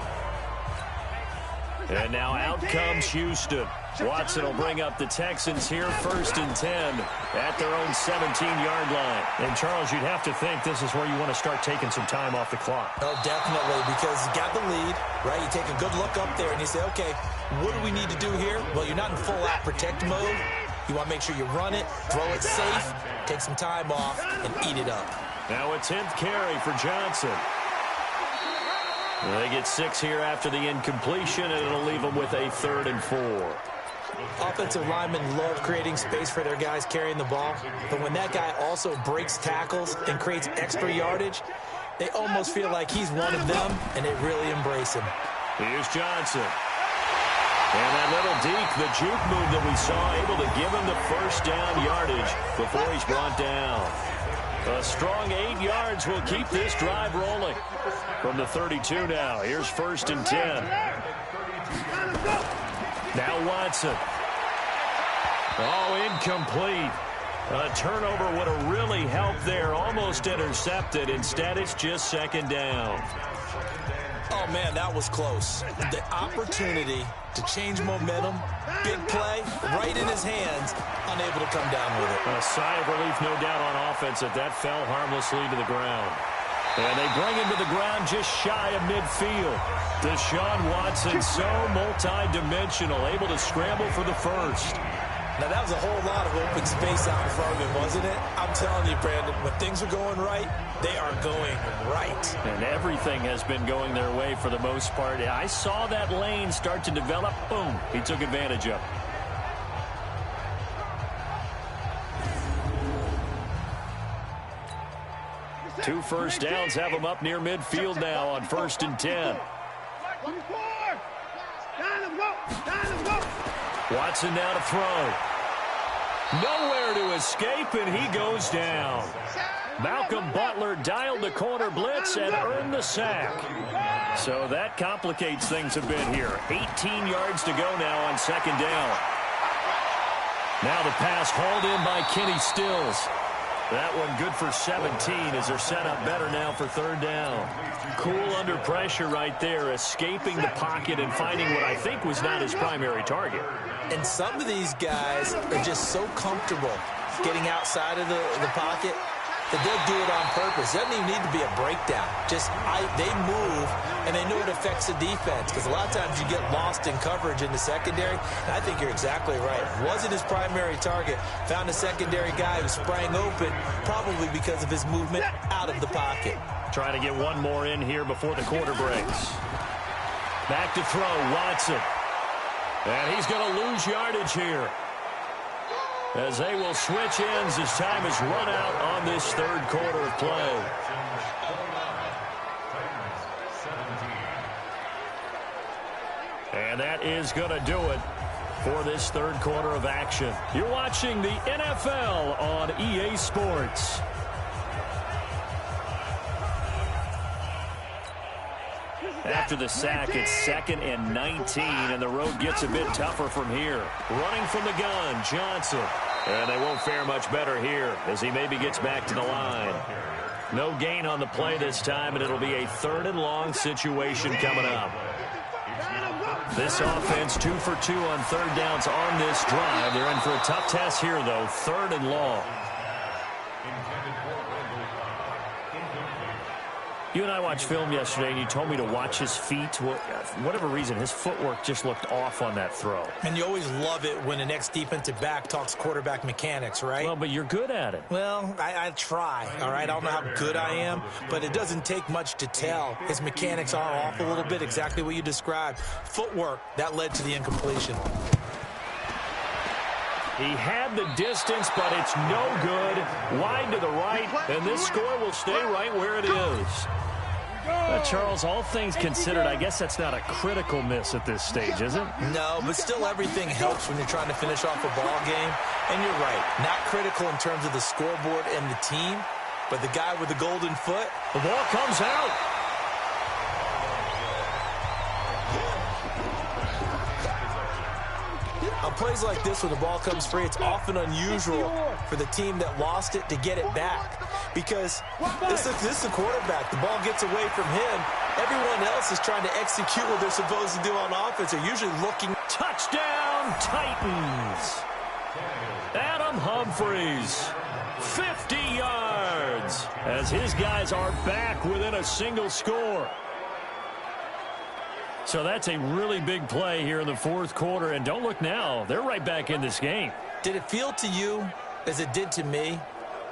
And now out comes Houston. Watson will bring up the Texans here 1st and 10 at their own 17-yard line. And, Charles, you'd have to think this is where you want to start taking some time off the clock. Oh, definitely, because you got the lead, right? You take a good look up there and you say, okay, what do we need to do here? Well, you're not in full-out protect mode. You want to make sure you run it, throw it safe, take some time off, and eat it up. Now a 10th carry for Johnson. They get 6 here after the incompletion, and it'll leave them with a 3rd and 4. Offensive linemen love creating space for their guys carrying the ball, but when that guy also breaks tackles and creates extra yardage, they almost feel like he's one of them, and they really embrace him. Here's Johnson. And that little deke, the juke move that we saw, able to give him the first down yardage before he's brought down. A strong 8 yards will keep this drive rolling. From the 32 now, here's 1st and 10. Now Watson. Oh, incomplete. A turnover would have really helped there. Almost intercepted. Instead, it's just 2nd down. Oh, man, that was close. The opportunity to change momentum, big play, right in his hands, unable to come down with it. A sigh of relief, no doubt, on offense that fell harmlessly to the ground. And they bring him to the ground just shy of midfield. Deshaun Watson, so multi-dimensional, able to scramble for the first. Now, that was a whole lot of open space out in front of him, wasn't it? I'm telling you, Brandon, when things are going right, they are going right. And everything has been going their way for the most part. I saw that lane start to develop. Boom. He took advantage of it. 2 first downs have them up near midfield now on 1st and 10. Watson now to throw. Nowhere to escape, and he goes down. Malcolm Butler dialed the corner blitz and earned the sack. So that complicates things a bit here. 18 yards to go now on 2nd down. Now the pass hauled in by Kenny Stills. That one good for 17 as they're set up better now for 3rd down. Cool under pressure right there, escaping the pocket and finding what I think was not his primary target. And some of these guys are just so comfortable getting outside of the pocket that they'll do it on purpose. It doesn't even need to be a breakdown. They move, and they know it affects the defense, because a lot of times you get lost in coverage in the secondary. And I think you're exactly right. Wasn't his primary target. Found a secondary guy who sprang open, probably because of his movement out of the pocket. Trying to get one more in here before the quarter breaks. Back to throw, Watson. And he's going to lose yardage here, as they will switch ends as time is run out on this 3rd quarter of play. And that is going to do it for this 3rd quarter of action. You're watching the NFL on EA Sports. After the sack, it's 2nd and 19, and the road gets a bit tougher from here. Running from the gun, Johnson. And they won't fare much better here as he maybe gets back to the line. No gain on the play this time, and it'll be a 3rd and long situation coming up. This offense 2 for 2 on 3rd downs on this drive. They're in for a tough test here, though. 3rd and long. You and I watched film yesterday, and you told me to watch his feet. For whatever reason, his footwork just looked off on that throw. And you always love it when the next defensive back talks quarterback mechanics, right? Well, but you're good at it. Well, I try, all right? I don't know how good I am, but it doesn't take much to tell. His mechanics are off a little bit, exactly what you described. Footwork, that led to the incompletion. He had the distance, but it's no good. Wide to the right, and this score will stay right where it is. Charles, all things considered, I guess that's not a critical miss at this stage, is it? No, but still everything helps when you're trying to finish off a ball game. And you're right, not critical in terms of the scoreboard and the team, but the guy with the golden foot. The ball comes out. On plays like this, when the ball comes free, it's often unusual for the team that lost it to get it back, because this is the quarterback. The ball gets away from him. Everyone else is trying to execute what they're supposed to do on offense. They're usually looking. Touchdown, Titans. Adam Humphries, 50 yards, as his guys are back within a single score. So that's a really big play here in the 4th quarter. And don't look now, they're right back in this game. Did it feel to you, as it did to me,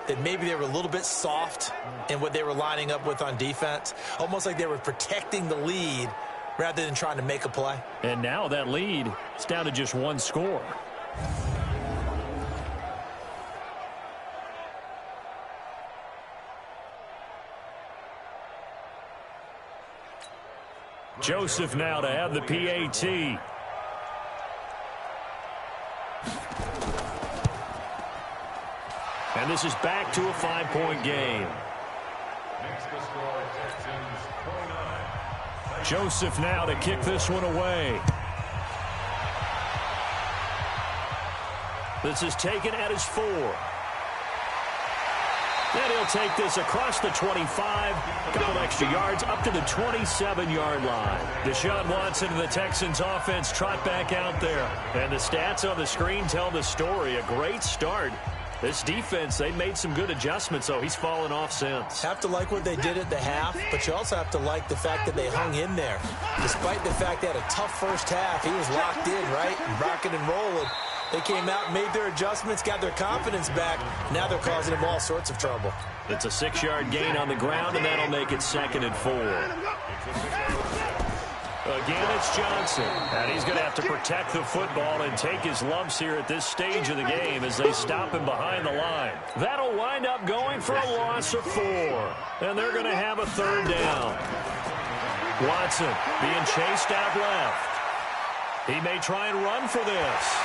that maybe they were a little bit soft in what they were lining up with on defense? Almost like they were protecting the lead rather than trying to make a play. And now that lead is down to just 1 score. Joseph now to have the PAT. And this is back to a 5-point game. Joseph now to kick this one away. This is taken at his 4. And he'll take this across the 25, a couple extra yards, up to the 27-yard line. Deshaun Watson and the Texans offense trot back out there. And the stats on the screen tell the story. A great start. This defense, they made some good adjustments, so he's fallen off since. Have to like what they did at the half, but you also have to like the fact that they hung in there. Despite the fact they had a tough first half, he was locked in, right? Rocking and rolling. They came out, made their adjustments, got their confidence back. Now they're causing him all sorts of trouble. It's a 6-yard gain on the ground, and that'll make it 2nd and 4. Again, it's Johnson. And he's going to have to protect the football and take his lumps here at this stage of the game as they stop him behind the line. That'll wind up going for a loss of 4. And they're going to have a 3rd down. Watson being chased out left. He may try and run for this.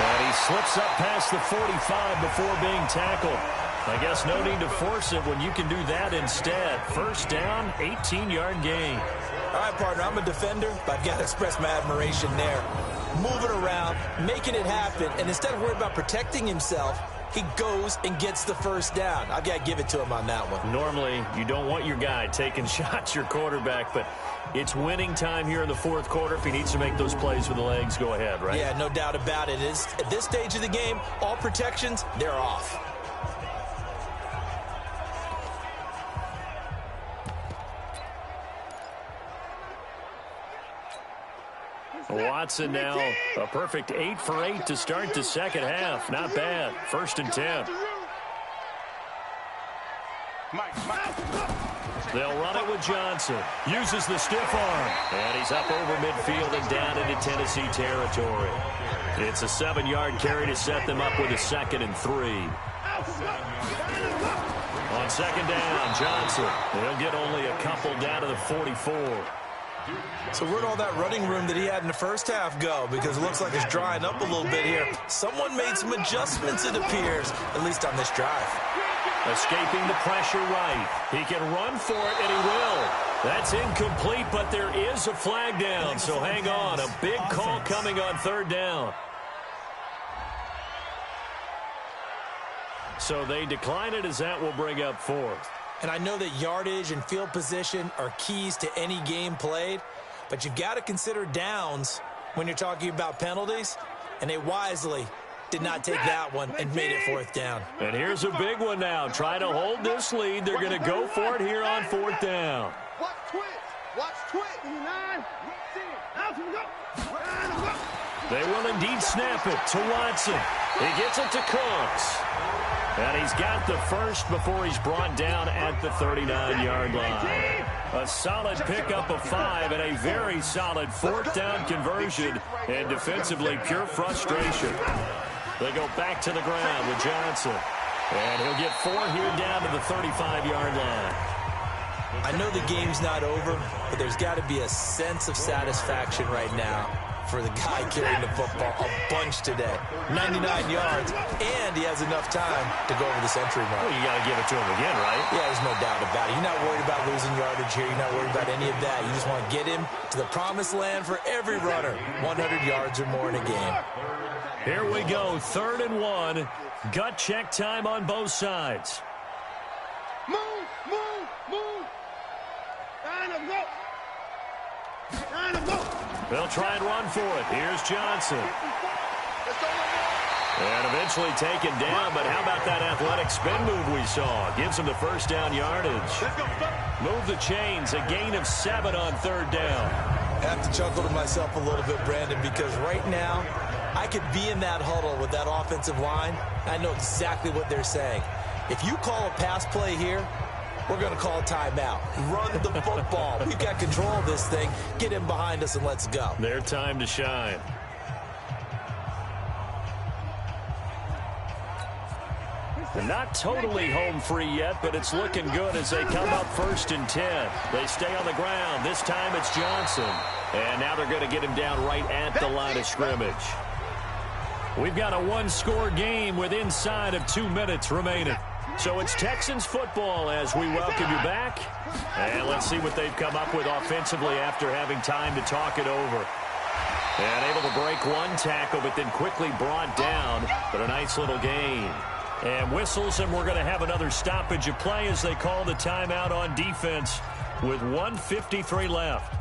And he slips up past the 45 before being tackled. I guess no need to force it when you can do that instead. 1st down, 18-yard gain. All right, partner, I'm a defender, but I've got to express my admiration there. Moving around, making it happen, and instead of worrying about protecting himself, he goes and gets the 1st down. I've got to give it to him on that one. Normally, you don't want your guy taking shots, your quarterback, but it's winning time here in the 4th quarter. If he needs to make those plays with the legs, go ahead, right? Yeah, no doubt about it. At this stage of the game, all protections, they're off. Watson now a perfect 8 for 8 to start the second half. Not bad. 1st and 10. They'll run it with Johnson. Uses the stiff arm. And he's up over midfield and down into Tennessee territory. It's a 7-yard carry to set them up with a 2nd and 3. On 2nd down, Johnson. They'll get only a couple down to the 44. So where'd all that running room that he had in the 1st half go? Because it looks like it's drying up a little bit here. Someone made some adjustments, it appears, at least on this drive. Escaping the pressure right. He can run for it, and he will. That's incomplete, but there is a flag down, so hang on. A big call coming on 3rd down. So they decline it as that will bring up 4th. And I know that yardage and field position are keys to any game played, but you've got to consider downs when you're talking about penalties, and they wisely did not take that one and made it 4th down. And here's a big one now. Trying to hold this lead. They're going to go for it here on 4th down. Watch twist. Watch twist. 9. They will indeed snap it to Watson. He gets it to Cooks. And he's got the 1st before he's brought down at the 39-yard line. A solid pickup of 5 and a very solid 4th down conversion. And defensively, pure frustration. They go back to the ground with Johnson. And he'll get 4 here down to the 35-yard line. I know the game's not over, but there's got to be a sense of satisfaction right now for the guy carrying the football a bunch today. 99 yards, and he has enough time to go over the century mark. Well, you got to give it to him again, right? Yeah, there's no doubt about it. You're not worried about losing yardage here. You're not worried about any of that. You just want to get him to the promised land for every runner. 100 yards or more in a game. Here we go, 3rd and 1. Gut check time on both sides. Move. Line up, go. They'll try and run for it. Here's Johnson. And eventually taken down, but how about that athletic spin move we saw? Gives him the 1st down yardage. Move the chains, a gain of 7 on 3rd down. I have to chuckle to myself a little bit, Brandon, because right now I could be in that huddle with that offensive line. I know exactly what they're saying. If you call a pass play here, we're going to call a timeout. Run the football. We've got control of this thing. Get him behind us and let's go. Their time to shine. They're not totally home free yet, but it's looking good as they come up 1st and 10. They stay on the ground. This time it's Johnson. And now they're going to get him down right at the line of scrimmage. We've got a 1-score game with inside of 2 minutes remaining. So it's Texans football as we welcome you back. And let's see what they've come up with offensively after having time to talk it over. And able to break one tackle, but then quickly brought down. But a nice little gain. And whistles, and we're going to have another stoppage of play as they call the timeout on defense with 1:53 left.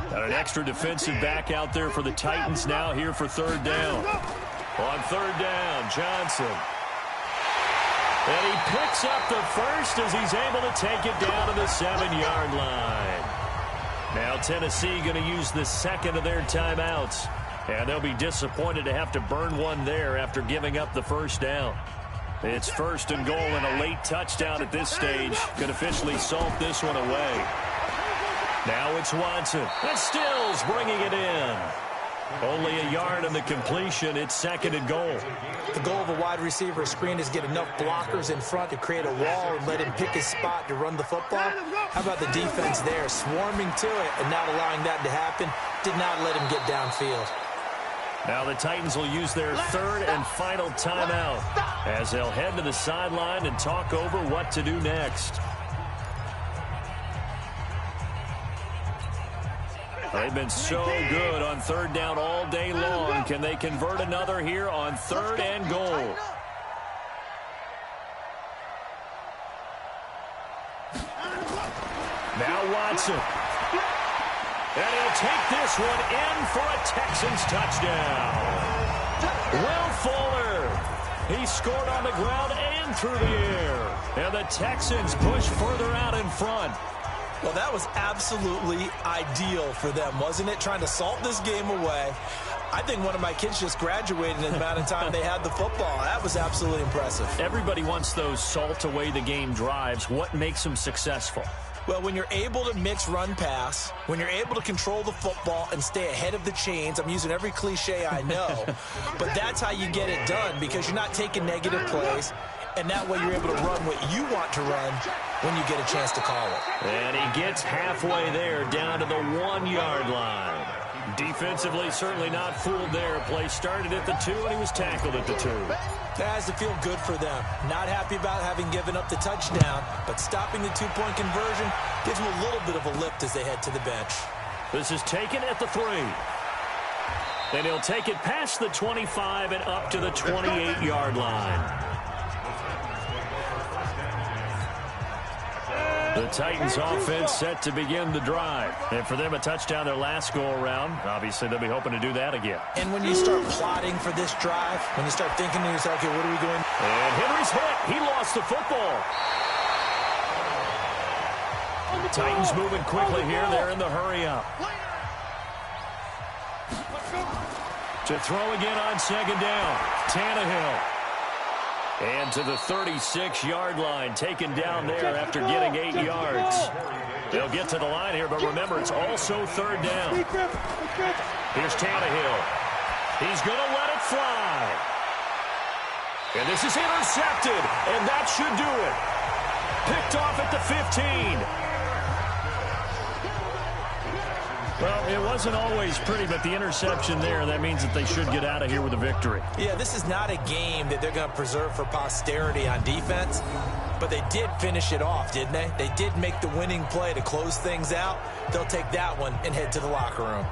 Got an extra defensive back out there for the Titans now here for 3rd down. On 3rd down, Johnson. And he picks up the 1st as he's able to take it down to the 7-yard line. Now Tennessee going to use the 2nd of their timeouts. And they'll be disappointed to have to burn one there after giving up the first down. It's 1st and goal, and a late touchdown at this stage could officially salt this one away. Now it's Watson. And Stills bringing it in. Only a yard on the completion. It's 2nd and goal. The goal of a wide receiver screen is get enough blockers in front to create a wall and let him pick his spot to run the football. How about the defense there, swarming to it and not allowing that to happen? Did not let him get downfield. Now the Titans will use their 3rd and final timeout as they'll head to the sideline and talk over what to do next. They've been so good on 3rd down all day long. Can they convert another here on 3rd and goal? Now Watson. And he'll take this one in for a Texans touchdown. Will Fuller. He scored on the ground and through the air. And the Texans push further out in front. Well, that was absolutely ideal for them, wasn't it? Trying to salt this game away. I think one of my kids just graduated in the amount of time they had the football. That was absolutely impressive. Everybody wants those salt away the game drives. What makes them successful? Well, when you're able to mix run-pass, when you're able to control the football and stay ahead of the chains, I'm using every cliche I know, but that's how you get it done because you're not taking negative plays, and that way you're able to run what you want to run when you get a chance to call it. And he gets halfway there down to the 1-yard line. Defensively, certainly not fooled there. Play started at the 2, and he was tackled at the 2. That has to feel good for them. Not happy about having given up the touchdown, but stopping the 2-point conversion gives them a little bit of a lift as they head to the bench. This is taken at the 3. And he'll take it past the 25 and up to the 28-yard line. The Titans offense set to begin the drive. And for them, a touchdown their last go-around. Obviously, they'll be hoping to do that again. And when you start plotting for this drive, when you start thinking to yourself, okay, what are we doing? And Henry's hit. He lost the football. The Titans moving quickly here. They're in the hurry-up. To throw again on 2nd down. Tannehill. And to the 36-yard line, taken down there after getting 8 yards. They'll get to the line here, but remember, it's also 3rd down. Here's Tannehill. He's going to let it fly. And this is intercepted, and that should do it. Picked off at the 15. Well, it wasn't always pretty, but the interception there, that means that they should get out of here with a victory. Yeah, this is not a game that they're going to preserve for posterity on defense, but they did finish it off, didn't they? They did make the winning play to close things out. They'll take that one and head to the locker room.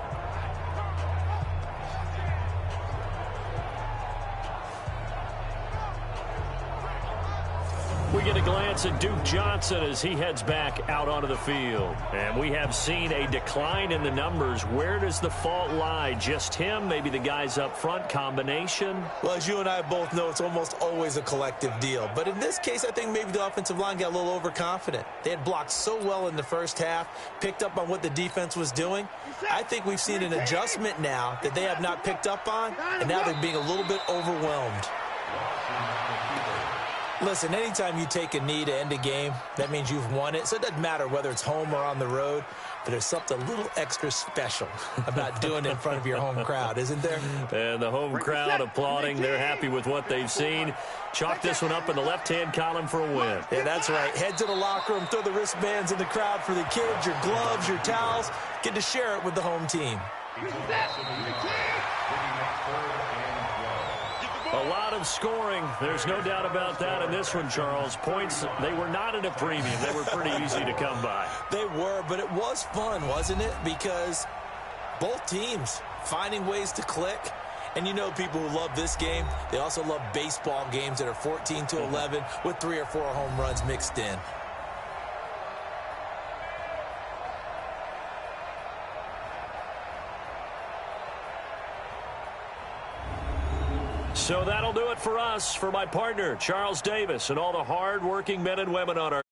We get a glance at Duke Johnson as he heads back out onto the field. And we have seen a decline in the numbers. Where does the fault lie? Just him? Maybe the guys up front? Combination? Well, as you and I both know, it's almost always a collective deal. But in this case, I think maybe the offensive line got a little overconfident. They had blocked so well in the first half, picked up on what the defense was doing. I think we've seen an adjustment now that they have not picked up on, and now they're being a little bit overwhelmed. Listen, anytime you take a knee to end a game, that means you've won it. So it doesn't matter whether it's home or on the road, but there's something a little extra special about doing it in front of your home crowd, isn't there? And the home crowd applauding. They're happy with what they've seen. Chalk this one up in the left-hand column for a win. Yeah, that's right. Head to the locker room, throw the wristbands in the crowd for the kids, your gloves, your towels. Get to share it with the home team. A lot of scoring. There's no doubt about that in this one, Charles. Points, they were not at a premium. They were pretty easy to come by. They were, but it was fun, wasn't it? Because both teams finding ways to click. And you know people who love this game, they also love baseball games that are 14-11 with 3 or 4 home runs mixed in. So that'll do it for us. For my partner, Charles Davis, and all the hard-working men and women on our